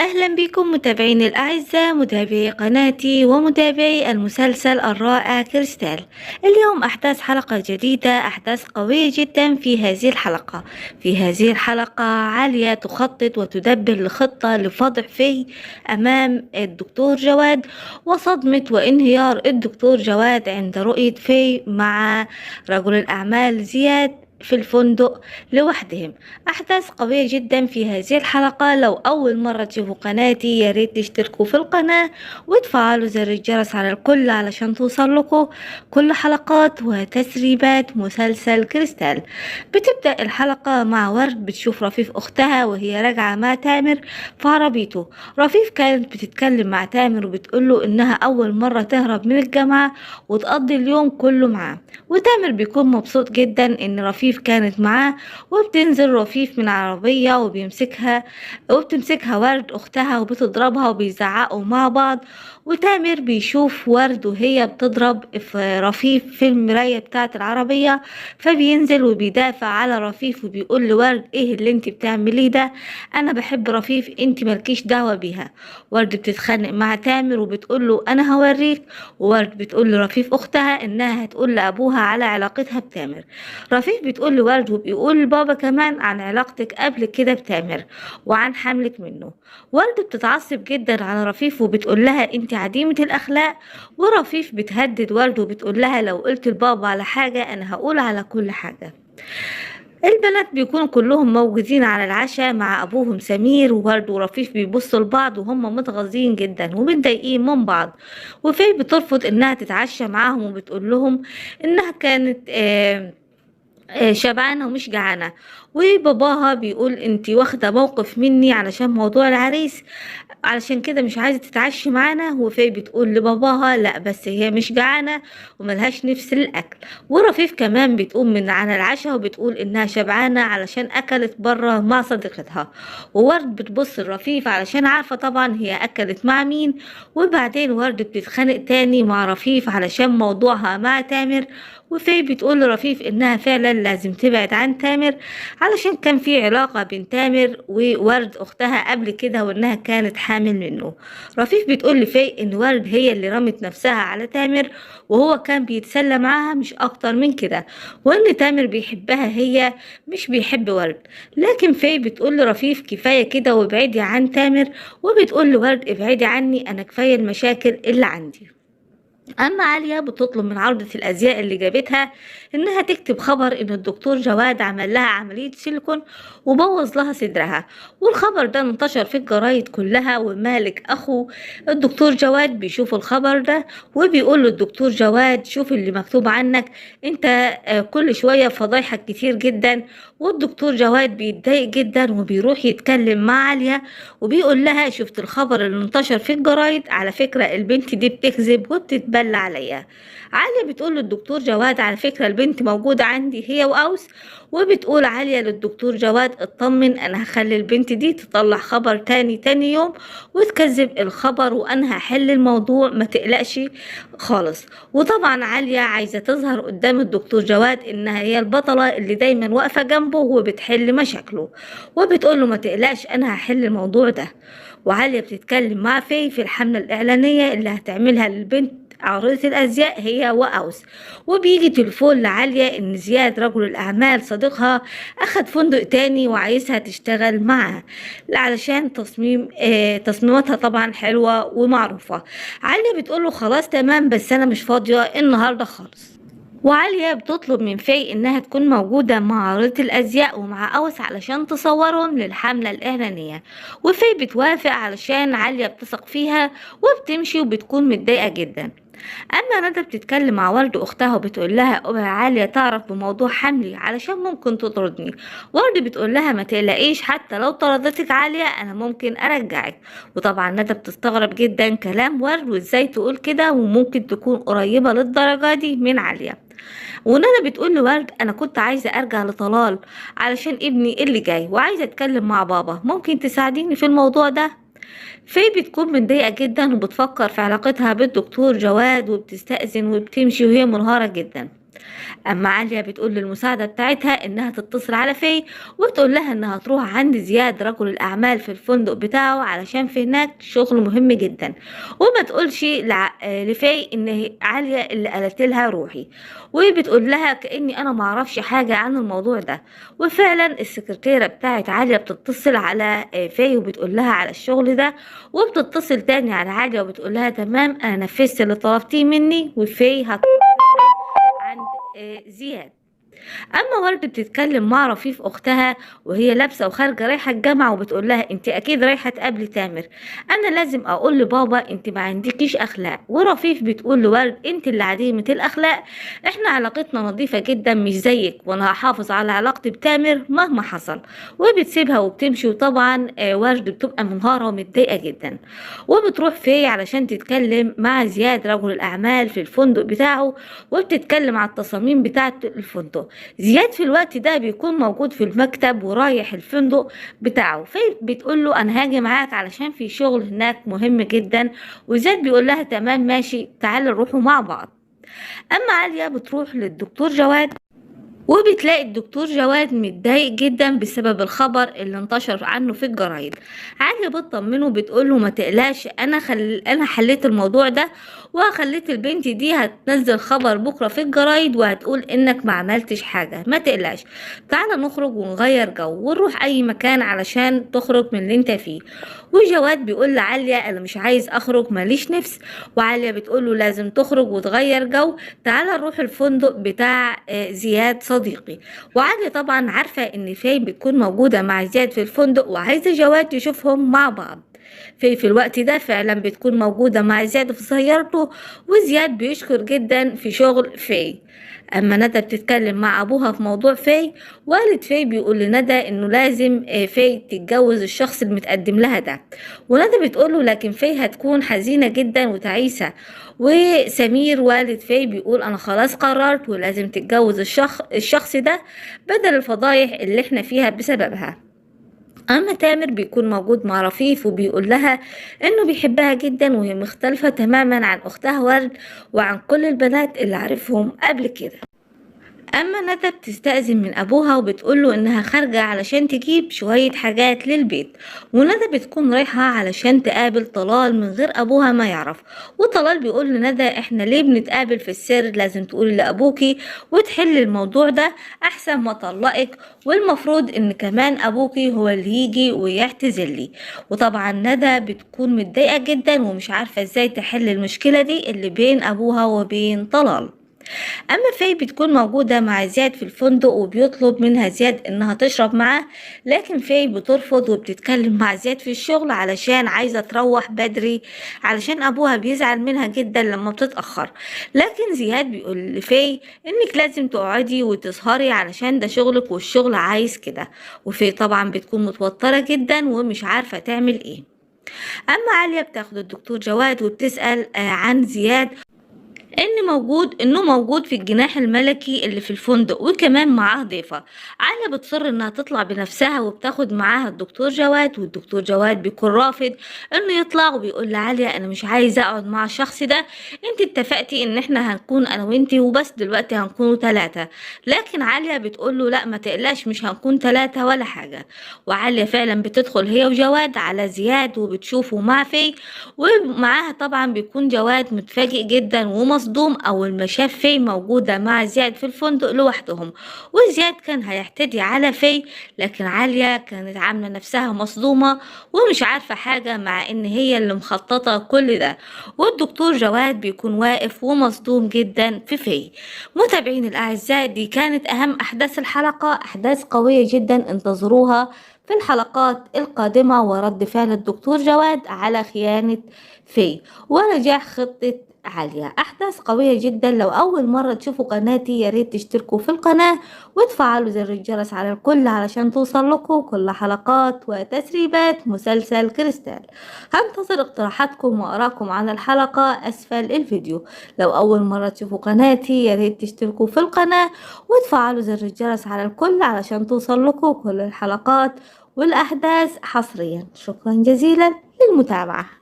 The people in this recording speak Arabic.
أهلا بكم متابعيني الأعزاء، متابعي قناتي ومتابعي المسلسل الرائع كريستال. اليوم أحداث حلقة جديدة، أحداث قوية جدا. في هذه الحلقة عالية تخطط وتدبر لخطة لفضح في أمام الدكتور جواد، وصدمة وانهيار الدكتور جواد عند رؤية في مع رجل الأعمال زياد في الفندق لوحدهم. أحداث قوية جدا في هذه الحلقة. لو أول مرة تشوفوا قناتي ياريت تشتركوا في القناة وتفعلوا زر الجرس على الكل علشان توصل لكم كل حلقات وتسريبات مسلسل كريستال. بتبدأ الحلقة مع ورد بتشوف رفيف أختها وهي راجعة مع تامر في عربيته. رفيف كانت بتتكلم مع تامر وبتقوله إنها أول مرة تهرب من الجامعة وتقضي اليوم كله معاه، وتامر بيكون مبسوط جدا إن رفيف كانت معاه. وبتنزل رفيف من العربية وبتمسكها ورد أختها وبتضربها وبيزعقوا مع بعض. وتامر بيشوف ورد وهي بتضرب في رفيف في المراية بتاعة العربية، فبينزل وبيدافع على رفيف وبيقول لورد ايه اللي انت بتعمليه ده، انا بحب رفيف، انت مالكيش دعوة بيها. ورد بتتخانق مع تامر وبتقول له انا هوريك، وورد بتقول لرفيف اختها انها هتقول لابوها على علاقتها بتامر. رفيف بتقول لورد وبيقول لبابا كمان عن علاقتك قبل كده بتامر وعن حملك منه. ورد بتتعصب جدا على رفيف وبتقول لها انت عديمة الاخلاق. ورفيف بتهدد ورد وبتقول لها لو قلت لبابا على حاجة انا هقول على كل حاجة. البنات بيكونوا كلهم موجودين على العشاء مع ابوهم سمير، وورد ورفيف بيبصوا لبعض وهم متغاظين جدا ومتضايقين من بعض. وفي بترفض انها تتعشى معاهم وبتقول لهم انها كانت شبعانة ومش جعانة. وباباها بيقول انتي واخدة موقف مني علشان موضوع العريس، علشان كده مش عايزة تتعشي معانا. وفي بتقول لباباها لا بس هي مش جعانة وملهاش نفس للأكل. ورفيف كمان بتقوم من على العشاء وبتقول انها شبعانة علشان أكلت بره مع صديقتها. وورد بتبص لرفيف علشان عارفة طبعا هي أكلت مع مين. وبعدين ورد بتتخانق تاني مع رفيف علشان موضوعها مع تامر. وفي بتقول لرفيف انها فعلا لازم تبعد عن تامر علشان كان في علاقة بين تامر وورد اختها قبل كده وانها كانت حامل منه. رفيف بتقول لفي ان ورد هي اللي رمت نفسها على تامر وهو كان بيتسلى معاها مش اكتر من كده، وان تامر بيحبها هي مش بيحب ورد. لكن في بتقول لرفيف كفاية كده وابعدي عن تامر، وبتقول لورد ابعدي عني انا كفاية المشاكل اللي عندي. أما عالية بتطلب من عارضة الأزياء اللي جابتها إنها تكتب خبر إن الدكتور جواد عمل لها عملية سيليكون وبوظ لها صدرها. والخبر ده انتشر في الجرايد كلها، ومالك أخو الدكتور جواد بيشوف الخبر ده وبيقول للدكتور جواد شوف اللي مكتوب عنك انت، كل شوية فضايحك كتير جدا. والدكتور جواد بيتضايق جدا وبيروح يتكلم مع عالية وبيقول لها شفت الخبر اللي انتشر في الجرايد، على فكرة البنت دي بتكذب وبتتبلى عليا. عالية بتقول للدكتور جواد على فكرة البنت موجودة عندي هي وأوس. وبتقول عالية للدكتور جواد اطمن انا هخلي البنت دي تطلع خبر تاني يوم وتكذب الخبر وانا هحل الموضوع ما تقلقش خالص. وطبعا عالية عايزة تظهر قدام الدكتور جواد انها هي البطلة اللي دايما واقفة جنبه وبتحل مشاكله، وبتقوله ما تقلقش انا هحل الموضوع ده. وعالية بتتكلم مع في الحملة الإعلانية اللي هتعملها للبنت عارضة الأزياء هي وأوس. وبيجي تليفون لعالية إن زياد رجل الأعمال صديقها أخد فندق تاني وعايزها تشتغل معاه علشان تصميماتها طبعا حلوة ومعروفة. عالية بتقوله خلاص تمام بس أنا مش فاضية النهاردة خالص. وعالية بتطلب من في إنها تكون موجودة مع عارضة الأزياء ومع أوس علشان تصورهم للحملة الإعلانية. وفي بتوافق علشان عالية بتثق فيها وبتمشي وبتكون متضايقة جدا. أما ندى بتتكلم مع ورد أختها وبتقول لها أبقى عالية تعرف بموضوع حملي علشان ممكن تطردني. ورد بتقول لها ما تقلقيش حتى لو طردتك عالية أنا ممكن أرجعك. وطبعا ندى بتستغرب جدا كلام ورد وإزاي تقول كده وممكن تكون قريبة للدرجة دي من عالية. وندى بتقول لورد انا كنت عايزه ارجع لطلال علشان ابني اللي جاي وعايزه اتكلم مع بابا، ممكن تساعديني في الموضوع ده؟ في بتكون متضايقه جدا وبتفكر في علاقتها بالدكتور جواد وبتستأذن وبتمشي وهي منهارة جدا. أما عالية بتقول للمساعدة بتاعتها إنها تتصل على في وتقول لها إنها تروح عند زياد رجل الأعمال في الفندق بتاعه علشان في هناك شغل مهم جدا، وما تقولش لفي إن عالية اللي قالت لها روحي. وبتقول لها كأني أنا معرفش حاجة عن الموضوع ده. وفعلا السكرتيرة بتاعت عالية بتتصل على في وبتقول لها على الشغل ده، وبتتصل تاني على عالية وبتقول لها تمام أنا نفذت اللي طلبتيه مني، وفي عند زياد. اما ورد بتتكلم مع رفيف اختها وهي لابسه وخارجه رايحه الجامعه، وبتقول لها انت اكيد رايحه تقابلي تامر، انا لازم اقول لبابا انت ما عندكيش اخلاق. ورفيف بتقول لورد انت اللي عديمه الاخلاق، احنا علاقتنا نظيفه جدا مش زيك، وانا هحافظ على علاقتي بتامر مهما حصل. وبتسيبها وبتمشي. وطبعا ورد بتبقى منهاره ومتضايقه جدا، وبتروح فيه علشان تتكلم مع زياد رجل الاعمال في الفندق بتاعه، وبتتكلم على التصاميم بتاعه الفندق. زياد في الوقت ده بيكون موجود في المكتب ورايح الفندق بتاعه، فبتقول له انا هاجي معاك علشان في شغل هناك مهم جدا. وزياد بيقول لها تمام ماشي تعالى نروحوا مع بعض. اما عالية بتروح للدكتور جواد، وبتلاقي الدكتور جواد متضايق جدا بسبب الخبر اللي انتشر عنه في الجرايد. عالية بتطمنه بتقوله ما تقلقش، انا حليت الموضوع ده، وخليت البنت دي هتنزل خبر بكره في الجرايد وهتقول انك ما عملتش حاجه، ما تقلقش، تعالى نخرج ونغير جو ونروح اي مكان علشان تخرج من اللي انت فيه. وجواد بيقول لعالية انا مش عايز اخرج ماليش نفس. وعالية بتقوله لازم تخرج وتغير جو، تعالى نروح الفندق بتاع زياد صديقي. وعالية طبعا عارفة ان في بتكون موجودة مع زياد في الفندق وعايزة جواد يشوفهم مع بعض. في الوقت ده فعلا بتكون موجودة مع زياد في سيارته، وزياد بيشكر جدا في شغل في. اما ندى بتتكلم مع ابوها في موضوع في، والد في بيقول لندى انه لازم في تتجوز الشخص المتقدم لها ده. وندى بتقوله لكن في هتكون حزينة جدا وتعيسة. وسمير والد في بيقول انا خلاص قررت ولازم تتجوز الشخص ده بدل الفضايح اللي احنا فيها بسببها. اما تامر بيكون موجود مع رفيف وبيقول لها انه بيحبها جدا وهي مختلفة تماما عن اختها ورد وعن كل البنات اللي عارفهم قبل كده. اما ندى بتستأذن من ابوها وبتقوله انها خارجة علشان تجيب شوية حاجات للبيت. وندى بتكون رايحة علشان تقابل طلال من غير ابوها ما يعرف. وطلال بيقول لندى احنا ليه بنتقابل في السر، لازم تقولي لابوكي وتحل الموضوع ده احسن ما طلقك، والمفروض ان كمان ابوكي هو اللي يجي ويعتذرلي. وطبعا ندى بتكون متضايقة جدا ومش عارفة ازاي تحل المشكلة دي اللي بين ابوها وبين طلال. اما في بتكون موجودة مع زياد في الفندق وبيطلب منها زياد انها تشرب معاه، لكن في بترفض وبتتكلم مع زياد في الشغل علشان عايزة تروح بدري علشان ابوها بيزعل منها جدا لما بتتأخر. لكن زياد بيقول لفي انك لازم تقعدي وتسهري علشان ده شغلك والشغل عايز كده. وفي طبعا بتكون متوترة جدا ومش عارفة تعمل ايه. اما عالية بتاخد الدكتور جواد وبتسأل عن زياد انه موجود في الجناح الملكي اللي في الفندق وكمان معاه ضيفة. عالية بتصر انها تطلع بنفسها وبتاخد معاها الدكتور جواد، والدكتور جواد بيكون رافض انه يطلع وبيقول لعالية انا مش عايزة اقعد مع الشخص ده، انت اتفقتي ان احنا هنكون انا وانتي وبس، دلوقتي هنكونوا 3. لكن عالية بتقوله لا ما تقلقش مش هنكون 3 ولا حاجة. وعالية فعلا بتدخل هي وجواد على زياد وبتشوفه مع في، ومعاها طبعا بيكون جواد متفاجئ جدا ومصدوم اول ما شاف في موجودة مع زياد في الفندق لوحدهم. وزياد كان هيحتدي على في، لكن عالية كانت عاملة نفسها مصدومة ومش عارفة حاجة مع ان هي اللي مخططة كل ده. والدكتور جواد بيكون واقف ومصدوم جدا في. متابعين الاعزاء دي كانت اهم احداث الحلقة، احداث قوية جدا انتظروها في الحلقات القادمة، ورد فعل الدكتور جواد على خيانة في ونجاح خطة عالية. أحداث قوية جدا. لو أول مرة تشوفوا قناتي ياريت تشتركوا في القناة وتفعلوا زر الجرس على الكل علشان توصل لكم كل حلقات وتسريبات مسلسل كريستال. هنتظر اقتراحاتكم وآراءكم عن الحلقة أسفل الفيديو. لو أول مرة تشوفوا قناتي ياريت تشتركوا في القناة وتفعلوا زر الجرس على الكل علشان توصل لكم كل الحلقات والأحداث حصريا. شكرا جزيلا للمتابعة.